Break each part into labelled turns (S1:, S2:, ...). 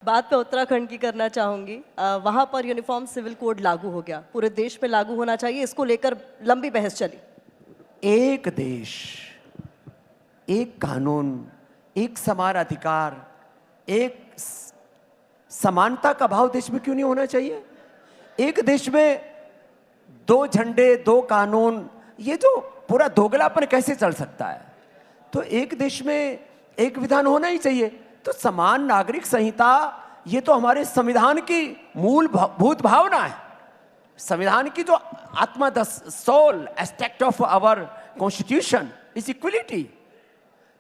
S1: बात पे उत्तराखंड की करना चाहूंगी। वहां पर यूनिफॉर्म सिविल कोड लागू हो गया, पूरे देश में लागू होना चाहिए, इसको लेकर लंबी बहस चली।
S2: एक देश, एक कानून, एक समान अधिकार, एक समानता का भाव देश में क्यों नहीं होना चाहिए? एक देश में दो झंडे, दो कानून, ये जो पूरा दोगलापन कैसे चल सकता है? तो एक देश में एक विधान होना ही चाहिए। तो समान नागरिक संहिता ये तो हमारे संविधान की मूलभूत भावना है। संविधान की जो आत्मा, the soul aspect of our constitution is equality.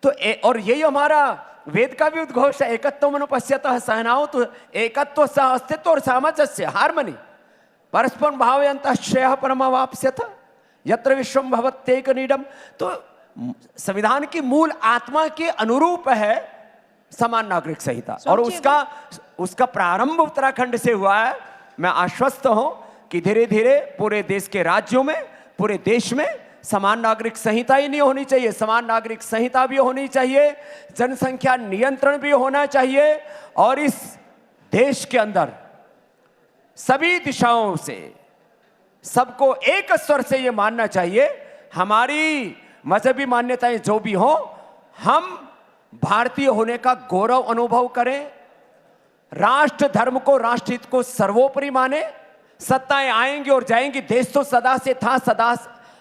S2: तो और यही हमारा वेद का भी उद्घोष है, एकत्व मनुपश्यतः सहनाओ, तो एकत्व सह अस्तित्व और सामंजस्य, हार्मनी, परस्पर भावयन्तः श्रेयः परमावाप्स्यथ यत्र विश्वम भवत्येक नीडम। तो संविधान की मूल आत्मा के अनुरूप है समान नागरिक संहिता, और उसका प्रारंभ उत्तराखंड से हुआ है। मैं आश्वस्त हूं कि धीरे धीरे पूरे देश के राज्यों में, पूरे देश में समान नागरिक संहिता ही नहीं होनी चाहिए, समान नागरिक संहिता भी होनी चाहिए, जनसंख्या नियंत्रण भी होना चाहिए, और इस देश के अंदर सभी दिशाओं से सबको एक स्वर से यह मानना चाहिए, हमारी मजहबी मान्यताएं जो भी हो, हम भारतीय होने का गौरव अनुभव करें, राष्ट्र धर्म को, राष्ट्रहित को सर्वोपरि माने। सत्ताएं आएंगी और जाएंगी, देश तो सदा से था, सदा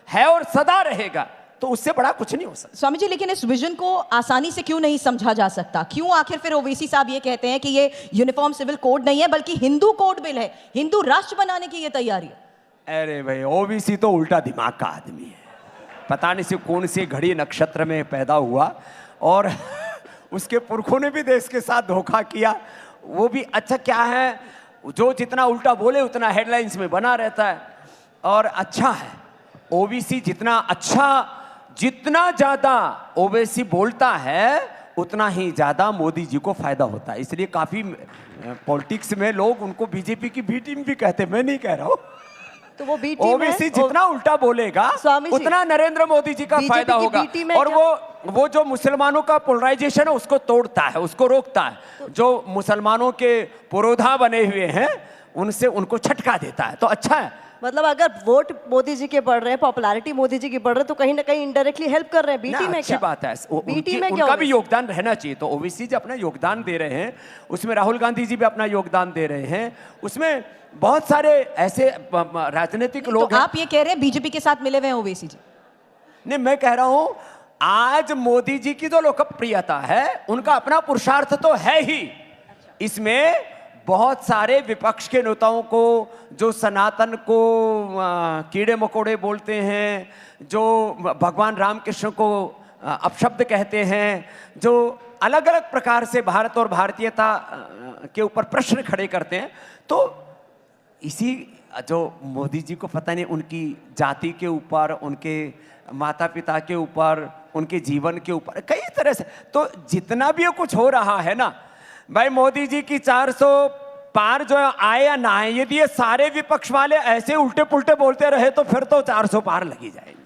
S2: है और सदा रहेगा, तो उससे बड़ा कुछ नहीं हो सकता।
S3: स्वामी जी, लेकिन इस विजन को आसानी से क्यों नहीं समझा जा सकता? क्यों आखिर फिर ओवैसी साहब ये कहते हैं कि ये यूनिफॉर्म सिविल कोड नहीं है बल्कि हिंदू कोड बिल है, हिंदू राष्ट्र बनाने की ये तैयारी है?
S2: अरे भाई, ओबीसी तो उल्टा दिमाग का आदमी है, पता नहीं से कौन सी घड़ी नक्षत्र में पैदा हुआ, और उसके पुरखों ने भी देश के साथ धोखा किया। वो भी अच्छा क्या है, जो जितना उल्टा बोले उतना हेडलाइंस में बना रहता है, और अच्छा है ओबीसी जितना अच्छा, जितना ज्यादा ओबीसी बोलता है उतना ही ज्यादा मोदी जी को फायदा होता है। इसलिए काफी पॉलिटिक्स में लोग उनको बीजेपी की बी टीम भी कहते, मैं नहीं कह रहा हूं।
S1: तो वो बी टीम
S2: ओबीसी जितना उल्टा बोलेगा उतना नरेंद्र मोदी जी का फायदा होगा, और वो जो मुसलमानों का पोलराइजेशन है उसको तोड़ता है, उसको रोकता है। जो मुसलमानों के पुरोधा बने हुए हैं उनसे उनको छटका देता है, तो अच्छा है।
S1: मतलब अगर वोट मोदी जी के बढ़ रहे हैं, पॉपुलैरिटी मोदी जी की बढ़ रहे हैं, तो कहीं ना कहीं इनडायरेक्टली हेल्प कर रहे हैं। बीटी में
S2: अच्छी बात है, उनका भी योगदान रहना चाहिए। तो ओबीसी जो अपना योगदान दे रहे हैं, उसमें राहुल गांधी जी भी अपना योगदान दे रहे हैं, उसमें बहुत सारे ऐसे राजनीतिक लोग हैं।
S3: आप ये कह रहे हैं बीजेपी के साथ मिले हुए हैं ओवैसी जी?
S2: नहीं, मैं कह रहा हूं आज मोदी जी की जो लोकप्रियता है उनका अपना पुरुषार्थ तो है ही, इसमें बहुत सारे विपक्ष के नेताओं को, जो सनातन को कीड़े मकोड़े बोलते हैं, जो भगवान रामकृष्ण को अपशब्द कहते हैं, जो अलग अलग प्रकार से भारत और भारतीयता के ऊपर प्रश्न खड़े करते हैं, तो इसी जो मोदी जी को पता नहीं उनकी जाति के ऊपर, उनके माता पिता के ऊपर, उनके जीवन के ऊपर कई तरह से, तो जितना भी कुछ हो रहा है ना भाई, मोदी जी की 400 पार जो आए या ना आए, यदि ये सारे विपक्ष वाले ऐसे उल्टे पुल्टे बोलते रहे तो फिर तो 400 पार लगी जाएगी।